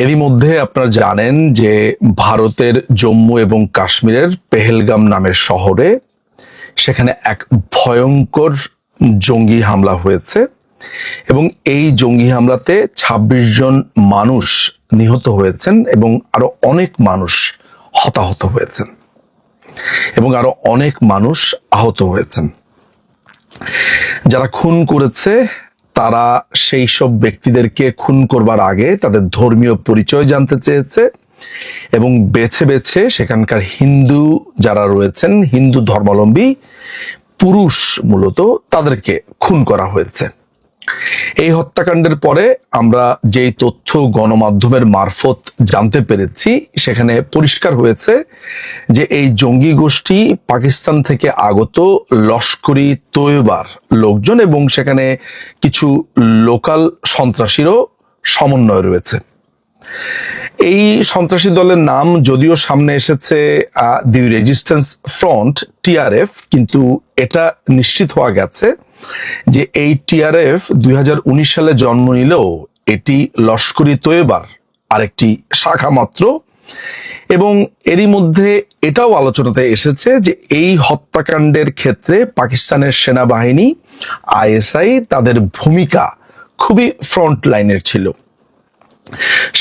এরই মধ্যে আপনারা জানেন যে ভারতের জম্মু এবং কাশ্মীরের পেহেলগাম নামের শহরে সেখানে এক ভয়ঙ্কর জঙ্গি হামলা হয়েছে এবং এই জঙ্গি হামলাতে ২৬ জন মানুষ নিহত হয়েছেন এবং আরো অনেক মানুষ হতাহত হয়েছেন এবং আরো অনেক মানুষ আহত হয়েছেন। যারা খুন করেছে তারা সেই সব ব্যক্তিদেরকে খুন করবার আগে তাদের ধর্মীয় পরিচয় জানতে চেয়েছে এবং বেছে বেছে সেখানকার হিন্দু যারা রয়েছেন, হিন্দু ধর্মাবলম্বী পুরুষ মূলত, তাদেরকে খুন করা হয়েছে। এই হত্যাকাণ্ডের পরে আমরা যেই তথ্য গণমাধ্যমের মারফত জানতে পেরেছি সেখানে পরিষ্কার হয়েছে যে এই জঙ্গি গোষ্ঠী পাকিস্তান থেকে আগত লস্করি তৈয়বার লোকজন এবং সেখানে কিছু লোকাল সন্ত্রাসীরও সমন্বয় রয়েছে। এই সন্ত্রাসী দলের নাম যদিও সামনে এসেছে দি রেজিস্ট্যান্স ফ্রন্ট, TRF, কিন্তু এটা নিশ্চিত হওয়া গেছে যে এই TRF 2019 সালে জন্ম নিলেও এটি লস্করি তৈয়বার আরেকটি শাখা মাত্র। এবং এরই মধ্যে এটাও আলোচনাতে এসেছে যে এই হত্যাকাণ্ডের ক্ষেত্রে পাকিস্তানের সেনাবাহিনী ISI তাদের ভূমিকা খুবই ফ্রন্ট লাইনের ছিল।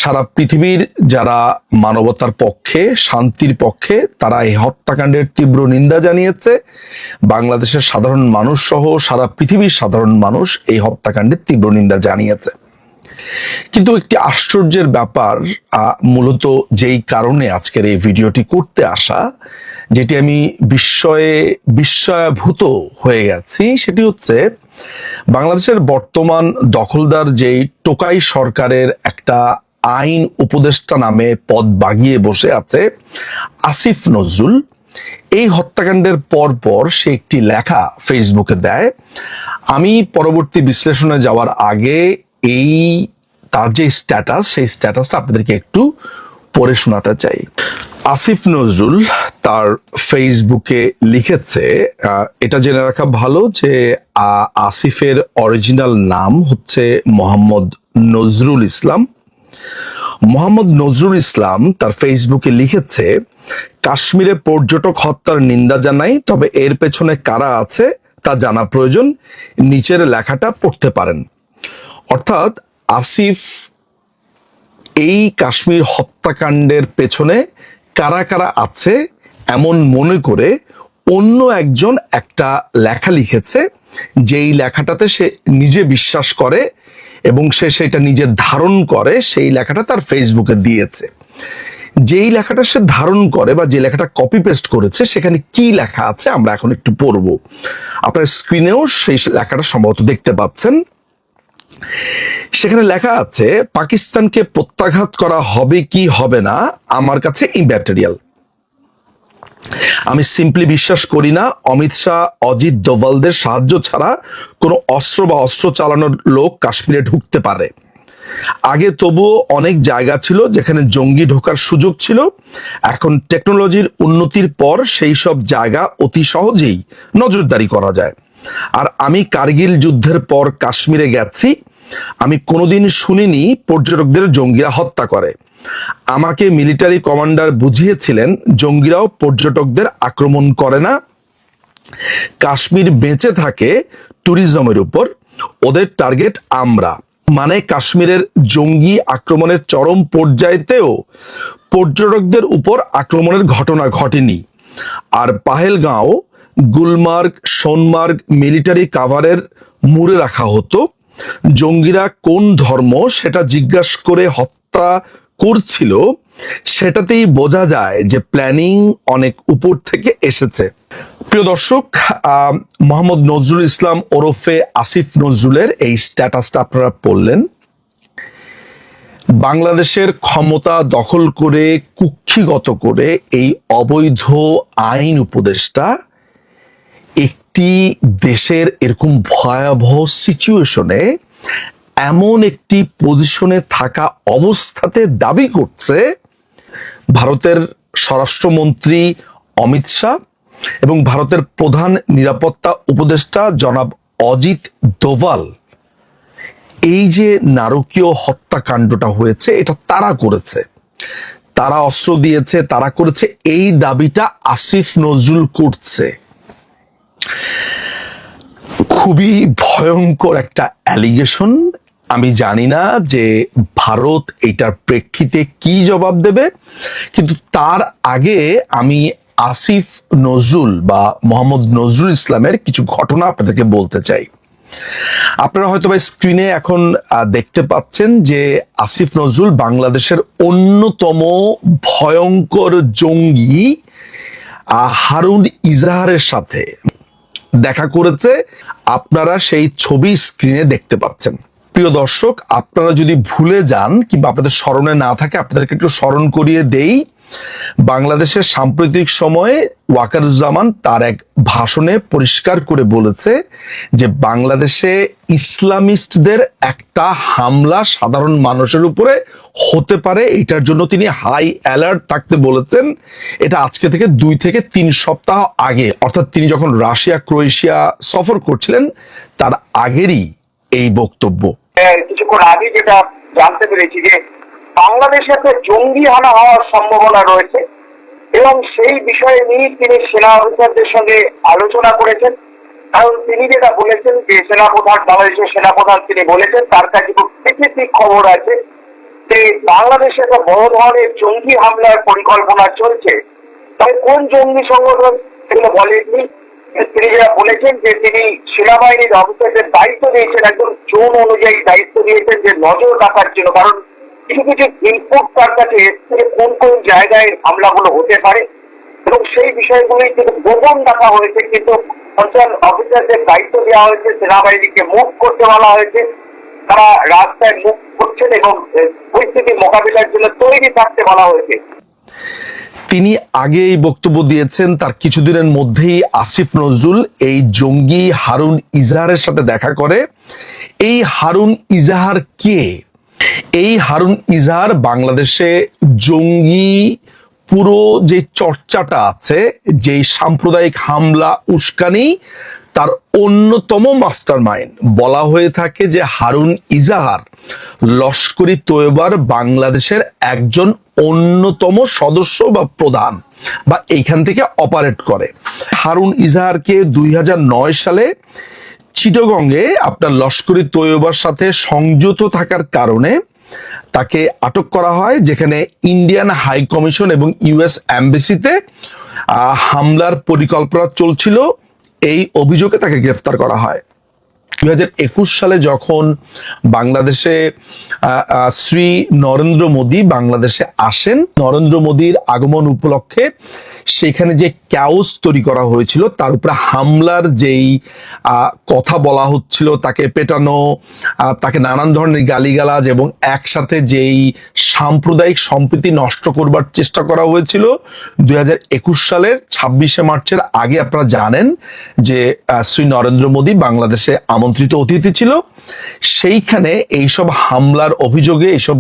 সারা পৃথিবীর যারা মানবতার পক্ষে, শান্তির পক্ষে, তারা এই হত্যাকাণ্ডের তীব্র নিন্দা জানিয়েছে। বাংলাদেশের সাধারণ মানুষ সহ সারা পৃথিবীর সাধারণ মানুষ এই হত্যাকাণ্ডের তীব্র নিন্দা জানিয়েছে। কিন্তু একটি আশ্চর্যের ব্যাপার, মূলত যেই কারণে আজকের এই ভিডিওটি করতে আসা, যেটি আমি বিস্ময়াভূত হয়ে গেছি, সেটি হচ্ছে বাংলাদেশের বর্তমান দখলদার যেই টোকাই সরকারের একটা আইন উপদেষ্টা নামে পদ বাগিয়ে বসে আছে আসিফ নজরুল, এই হত্যাকাণ্ডের পর সে একটি লেখা ফেসবুকে দেয়। আমি পরবর্তী বিশ্লেষণে যাওয়ার আগে তার যে স্ট্যাটাস, সেই স্ট্যাটাসটা আপনাদেরকে একটু পড়ে শোনাতে চাই। আসিফ নজরুল তার ফেসবুকে লিখেছে, এটা জেনে রাখা ভালো যে আসিফের অরিজিনাল নাম হচ্ছে মোহাম্মদ নজরুল ইসলাম। মোহাম্মদ নজরুল ইসলাম তার ফেসবুকে লিখেছে, কাশ্মীরে পর্যটক হত্যার নিন্দা জানাই, তবে এর পেছনে কারা আছে তা জানা প্রয়োজন, নিচের লেখাটা পড়তে পারেন। অর্থাৎ আসিফ এই কাশ্মীর হত্যাকাণ্ডের পেছনে কারা কারা আছে এমন মনে করে অন্য একজন একটা লেখা লিখেছে, যেই লেখাটাতে সে নিজে বিশ্বাস করে এবং সে সেটা নিজে ধারণ করে। সেই লেখাটা তার ফেসবুকে দিয়েছে। যেই লেখাটা সে ধারণ করে বা যে লেখাটা কপি পেস্ট করেছে, সেখানে কি লেখা আছে আমরা এখন একটু পড়বো। আপনার স্ক্রিনেও সেই লেখাটা সম্ভবত দেখতে পাচ্ছেন। সেখানে লেখা আছে, পাকিস্তানকে প্রত্যাঘাত করা হবে কি হবে না আমার কাছে ইম্যাটেরিয়াল। আমি সিম্পলি বিশ্বাস করি না অমিত শাহ, অজিত দোভালদের সাহায্য ছাড়া কোনো অস্ত্র বা অস্ত্র চালানোর লোক কাশ্মীরে ঢুকতে পারে। আগে তবুও অনেক জায়গা ছিল যেখানে জঙ্গি ঢোকার সুযোগ ছিল। এখন টেকনোলজির উন্নতির পর সেই সব জায়গা অতি সহজেই নজরদারি করা যায়। আর আমি কার্গিল যুদ্ধের পর কাশ্মীরে গেছি, আমি কোনোদিন শুনিনি পর্যটকদের জঙ্গিরা হত্যা করে। আমাকে মিলিটারি কমান্ডার বুঝিয়েছিলেন জঙ্গিরাও পর্যটকদের আক্রমণ করে না। কাশ্মীর বেঁচে থাকে ট্যুরিজমের উপর, ওদের টার্গেট আমরা। মানে কাশ্মীরের জঙ্গি আক্রমণের চরম পর্যায়েতেও পর্যটকদের উপর আক্রমণের ঘটনা ঘটেনি। আর পাহেলগাঁও, গুলমার্গ, সোনমার্গ মিলিটারি কাভারের মুড়ে রাখা হতো। জঙ্গিরা কোন ধর্ম সেটা জিজ্ঞাসা করে হত্যা করছিল, সেটাতেই বোঝা যায় যে প্ল্যানিং অনেক উপর থেকে এসেছে। প্রিয় দর্শক, মোহাম্মদ নজরুল ইসলাম ওরফে আসিফ নজরুলের এই স্ট্যাটাসটা আপনারা পড়লেন। বাংলাদেশের ক্ষমতা দখল করে, কুক্ষিগত করে এই অবৈধ আইন উপদেষ্টা একটি দেশের এরকম ভয়াবহ সিচুয়েশনে, এমন একটি পজিশনে থাকা অবস্থাতে দাবি করছে ভারতের স্বরাষ্ট্রমন্ত্রী অমিত শাহ এবং ভারতের প্রধান নিরাপত্তা উপদেষ্টা জনাব অজিত দোভাল এই যে নারকীয় হত্যাকাণ্ডটা হয়েছে এটা তারা করেছে, তারা অস্ত্র দিয়েছে, তারা করেছে, এই দাবিটা আসিফ নজরুল করছে। খুবই ভয়ঙ্কর একটা অ্যালিগেশন। আমি জানি না যে ভারত এটার প্রেক্ষিতে কি জবাব দেবে, কিন্তু তার আগে আমি আসিফ নজরুল বা মোহাম্মদ নজরুল ইসলামের কিছু ঘটনা আপনাদেরকে বলতে চাই। আপনারা হয়তো বা স্ক্রিনে এখন দেখতে পাচ্ছেন যে আসিফ নজরুল বাংলাদেশের অন্যতম ভয়ঙ্কর জঙ্গি হারুন ইজাহারের সাথে দেখা করেছে। আপনারা সেই ছবি স্ক্রিনে দেখতে পাচ্ছেন। প্রিয় দর্শক, আপনারা যদি ভুলে যান কিংবা আপনাদের স্মরণে না থাকে, আপনাদেরকে একটু স্মরণ করিয়ে দেই। বাংলাদেশের সাম্প্রতিক সময়ে ওয়াকারুজ্জামান তার এক ভাষণে পরিষ্কার করে বলেছে যে বাংলাদেশে ইসলামিস্টদের একটা হামলা সাধারণ মানুষের উপরে হতে পারে, এটার জন্য তিনি হাই অ্যালার্ট থাকতে বলেছেন। এটা আজকে থেকে 2 থেকে 3 সপ্তাহ আগে, অর্থাৎ তিনি যখন রাশিয়া ক্রোয়েশিয়া সফর করছিলেন তার আগেরই এই বক্তব্য। কিছুক্ষণ আগে যেটা জানতে পেরেছি যে বাংলাদেশে একটা জঙ্গি হানা হওয়ার সম্ভাবনা রয়েছে এবং সেই বিষয়ে নিয়ে তিনি সেনা অফিসারদের সঙ্গে আলোচনা করেছেন। কারণ তিনি যেটা বলেছেন যে সেনাপ্রধান, বাংলাদেশের সেনাপ্রধান তিনি বলেছেন তার কাছে খুব স্পেসিফিক খবর আছে যে বাংলাদেশে একটা বড় ধরনের জঙ্গি হামলার পরিকল্পনা চলছে। তবে কোন জঙ্গি সংগঠন সেগুলো বলেননি। তিনি যেটা বলেছেন যে তিনি সেনাবাহিনীর অফিসারদের দায়িত্ব দিয়েছেন, একদম জোন অনুযায়ী দায়িত্ব দিয়েছেন যে নজর রাখার জন্য। কারণ কিছু কিছু ইনপুট তার কাছে এসছে কোন কোন জায়গায় হামলাগুলো হতে পারে এবং সেই বিষয়গুলোই কিন্তু গোপন রাখা হয়েছে। কিন্তু অঞ্চল অফিসারদের দায়িত্ব দেওয়া হয়েছে, সেনাবাহিনীকে মুভ করতে বলা হয়েছে, তারা রাস্তায় মুভ করছেন এবং পরিস্থিতি মোকাবিলার জন্য তৈরি থাকতে বলা হয়েছে। তিনি আগে এই বক্তব্য দিয়েছেন, তার কিছুদিনের মধ্যেই আসিফ নজরুল এই জঙ্গি হারুন ইজাহারের সাথে দেখা করে। এই হারুন ইজাহার কে? এই হারুন ইজাহার বাংলাদেশে জঙ্গি পুরো যে চর্চাটা আছে, যে সাম্প্রদায়িক হামলা উস্কানি, তার অন্যতম মাস্টার মাইন্ড। বলা হয়ে থাকে যে হারুন ইজাহার লস্করি তৈয়বার বাংলাদেশের একজন অন্যতম সদস্য বা প্রধান, বা এইখান থেকে অপারেট করে। হারুন ইজাহারকে 2009 সালে চিটাগংয়ে আপনার লস্করি তৈয়বার সাথে সংযুক্ত থাকার কারণে তাকে আটক করা হয়, যেখানে ইন্ডিয়ান হাই কমিশন এবং ইউএস এমবেসিতে হামলার পরিকল্পনা চলছিল। এই অভিযোগে তাকে গ্রেফতার করা হয়। 2021 সালে যখন বাংলাদেশে শ্রী নরেন্দ্র মোদী বাংলাদেশে আসেন, নরেন্দ্র মোদীর আগমন উপলক্ষে সেখানে যে ক্যাওস তৈরি করা হয়েছিল, তার উপরে হামলার যেই কথা বলা হচ্ছিল, তাকে পেটানো, তাকে নানান ধরনের গালিগালাজ এবং একসাথে যেই সাম্প্রদায়িক সম্প্রীতি নষ্ট করবার চেষ্টা করা হয়েছিল 2021 সালের 26শে মার্চের আগে, আপনারা জানেন যে শ্রী নরেন্দ্র মোদী বাংলাদেশে আমন্ত্রিত অতিথি ছিল। সেইখানে এইসব হামলার অভিযোগে, এইসব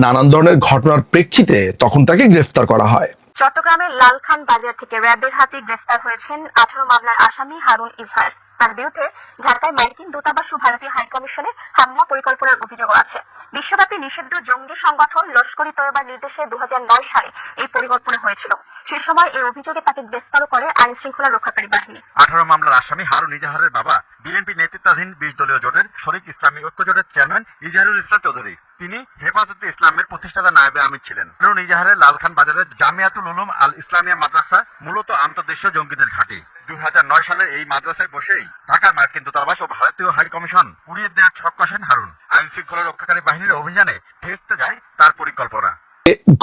নানান ধরনের ঘটনার প্রেক্ষিতে তখন তাকে গ্রেফতার করা হয়। চট্টগ্রামের লালখান বাজার থেকে র্যাবের হাতে গ্রেফতার হয়েছেন 18 মামলার আসামি হারুন ইজহার। তার বিরুদ্ধে ঢাকায় মার্কিন দূতাবাস ও ভারতীয় হাইকমিশনে হামলা পরিকল্পনার অভিযোগও আছে। বিশ্বব্যাপী নিষিদ্ধ জঙ্গি সংগঠন লস্করি তৈয়বার নির্দেশে 2009 সালে এই পরিকল্পনা হয়েছিল। সে সময় এই অভিযোগে তাকে গ্রেফতারও করে আইন শৃঙ্খলা রক্ষাকারী বাহিনী। 18 মামলার আসামি হারুন ইজাহারের বাবা বিএনপি নেতৃত্বাধীন 20 দলীয় জোটের শরীক ইসলামী ঐক্য জোটের চেয়ারম্যান ইজাহারুল ইসলাম চৌধুরী। তিনি হেফাজতে ইসলামের প্রতিষ্ঠাতা নায়েবে আমির ছিলেন। হারুন ইজাহারের লালখান বাজারের জামিয়াতুল উলুম আল ইসলামিয়া মাদ্রাসা মূলত আন্তর্দেশীয় জঙ্গিদের ঘাঁটি। 2009 সালে এই মাদ্রাসায় বসেই ঢাকার মার্কিন দূতাবাস ও ভারতীয় হাই কমিশন উড়িয়ে দেওয়ার ছক কষেন হারুন। আইন শৃঙ্খলা রক্ষাকারী বাহিনীর অভিযানে ভেস্তে যায় তার পরিকল্পনা।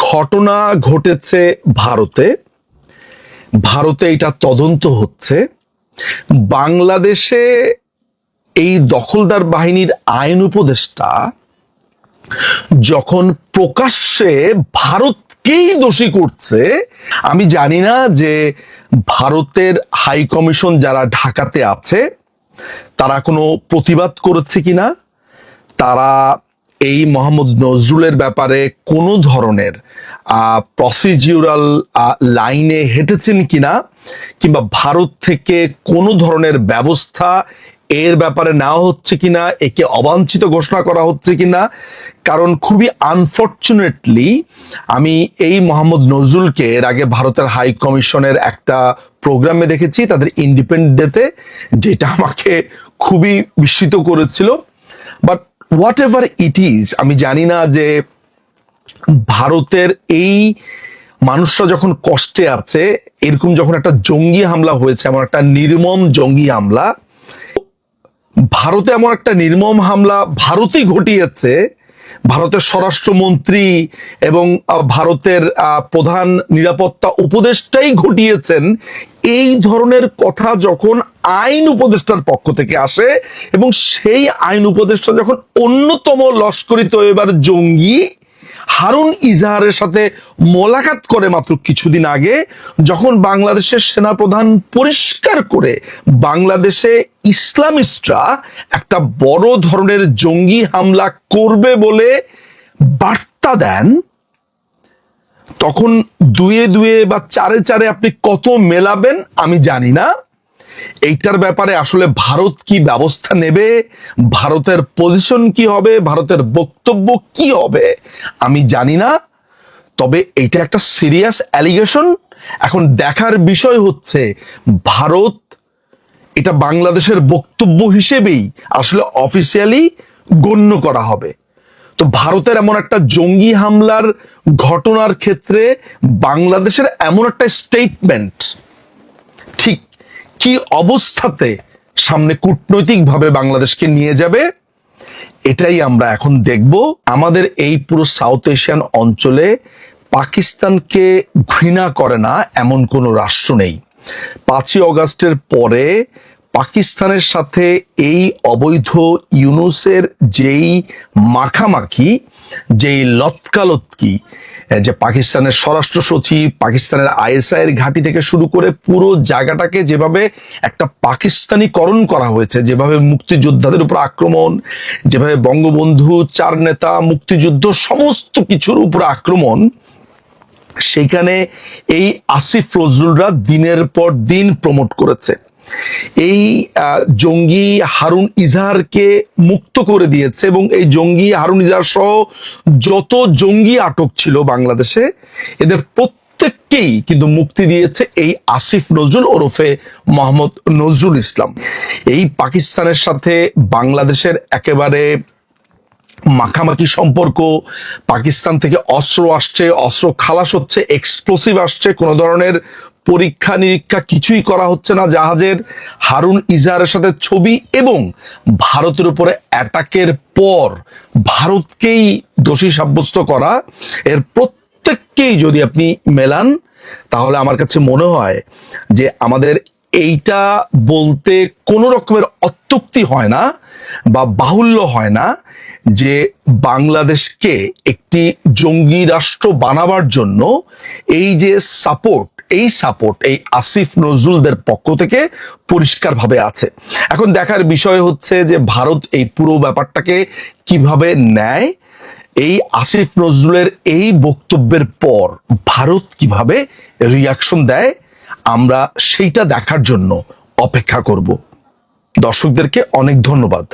ঘটনা ঘটেছে ভারতে, ভারতে এটা তদন্ত হচ্ছে। বাংলাদেশে এই দখলদার বাহিনীর আইন উপদেষ্টা যখন প্রকাশ্যে ভারতকেই দোষী করছে, আমি জানি না যে ভারতের হাই কমিশন যারা ঢাকাতে আছে তারা কোনো প্রতিবাদ করেছে কিনা, তারা এই মোহাম্মদ নজরুলের ব্যাপারে কোনো ধরনের প্রসিডিউরাল লাইনে হেঁটেছেন কিনা, কিংবা ভারত থেকে কোনো ধরনের ব্যবস্থা এর ব্যাপারে নেওয়া হচ্ছে কিনা, একে অবাঞ্ছিত ঘোষণা করা হচ্ছে কিনা। কারণ খুবই আনফর্চুনেটলি আমি এই মোহাম্মদ নজরুলকে এর আগে ভারতের হাই কমিশনের একটা প্রোগ্রামে দেখেছি, তাদের ইন্ডিপেন্ডেন্ট ডেতে, যেটা আমাকে খুবই বিস্মিত করেছিল। But what ever it is, আমি জানি না যে ভারতের এই মানুষরা যখন কষ্টে আছে, এরকম যখন একটা জঙ্গি হামলা হয়েছে, এমন একটা নির্মম জঙ্গি হামলা, ভারতে এমন একটা নির্মম হামলা ভারতই ঘটিয়েছে, ভারতের স্বরাষ্ট্রমন্ত্রী এবং ভারতের প্রধান নিরাপত্তা উপদেষ্টাই ঘটিয়েছেন। এই ধরনের কথা যখন আইন উপদেষ্টার পক্ষ থেকে আসে এবং সেই আইন উপদেষ্টা যখন অন্যতম লস্করি তৈয়বার জঙ্গি হারুন ইজাহারের সাথে মোলাকাত করে মাত্র কিছুদিন আগে, যখন বাংলাদেশের সেনাপ্রধান পরিষ্কার করে বাংলাদেশে ইসলামিস্টরা একটা বড় ধরনের জঙ্গি হামলা করবে বলে বার্তা দেন, তখন দুয়ে দুয়ে বা চারে চারে আপনি কত মেলাবেন আমি জানি না। এইটার ব্যাপারে আসলে ভারত কি ব্যবস্থা নেবে, ভারতের পজিশন কি হবে, ভারতের বক্তব্য কি হবে আমি জানি না। তবে এটা একটা সিরিয়াস অ্যালিগেশন। এখন দেখার বিষয় হচ্ছে ভারত এটা বাংলাদেশের বক্তব্য হিসেবেই আসলে অফিসিয়ালি গণ্য করা হবে। তো ভারতের এমন একটা জঙ্গি হামলার ঘটনার ক্ষেত্রে বাংলাদেশের এমন একটা স্টেটমেন্ট ঠিক কি অবস্থাতে সামনে কূটনৈতিকভাবে বাংলাদেশকে নিয়ে যাবে, এটাই আমরা এখন দেখব। আমাদের এই পুরো সাউথ এশিয়ান অঞ্চলে পাকিস্তানকে ঘৃণা করে না এমন কোনো রাষ্ট্র নেই। 5ই অগাস্টের পরে পাকিস্তানের সাথে এই অবৈধ ইউনূসের যেই মাখামাখি, যেই লতকালতকি, যে পাকিস্তানের স্বরাষ্ট্র সচিব, পাকিস্তানের আইএসআই এর ঘাঁটি থেকে শুরু করে পুরো জায়গাটাকে যেভাবে একটা পাকিস্তানিকরণ করা হয়েছে, যেভাবে মুক্তিযোদ্ধাদের উপর আক্রমণ, যেভাবে বঙ্গবন্ধু, চার নেতা, মুক্তিযুদ্ধ, সমস্ত কিছুর উপর আক্রমণ, সেইখানে এই আসিফ নজরুলরা দিনের পর দিন প্রমোট করেছে। এই জঙ্গি হারুন ইজাহারকে মুক্ত করে দিয়েছে এবং এই জঙ্গি হারুন ইজাহার সহ যত জঙ্গি আটক ছিল বাংলাদেশে, এদের প্রত্যেককেই কিন্তু মুক্তি দিয়েছে এই আসিফ নজরুল ওরফে মোহাম্মদ নজরুল ইসলাম। এই পাকিস্তানের সাথে বাংলাদেশের একেবারে মাখামাখি সম্পর্ক, পাকিস্তান থেকে অস্ত্র আসছে, অস্ত্র খালাস হচ্ছে, এক্সপ্লোসিভ আসছে, কোনো ধরনের পরীক্ষা নিরীক্ষা কিছুই করা হচ্ছে না জাহাজের। হারুন ইজাহারের সাথে ছবি এবং ভারতের উপরে অ্যাটাকের পর ভারতকেই দোষী সাব্যস্ত করা, এর প্রত্যেককেই যদি আপনি মেলান, তাহলে আমার কাছে মনে হয় যে আমাদের এইটা বলতে কোনো রকমের অত্যুক্তি হয় না বা বাহুল্য হয় না যে বাংলাদেশকে একটি জঙ্গি রাষ্ট্র বানাবার জন্য এই যে সাপোর্ট, এই আসিফ নজরুলদের পক্ষ থেকে পরিষ্কারভাবে আছে। এখন দেখার বিষয় হচ্ছে যে ভারত এই পুরো ব্যাপারটাকে কিভাবে নেয়। এই আসিফ নজরুলের এই বক্তব্যের পর ভারত কিভাবে রিয়াকশন দেয়, আমরা সেইটা দেখার জন্য অপেক্ষা করব। দর্শকদেরকে অনেক ধন্যবাদ।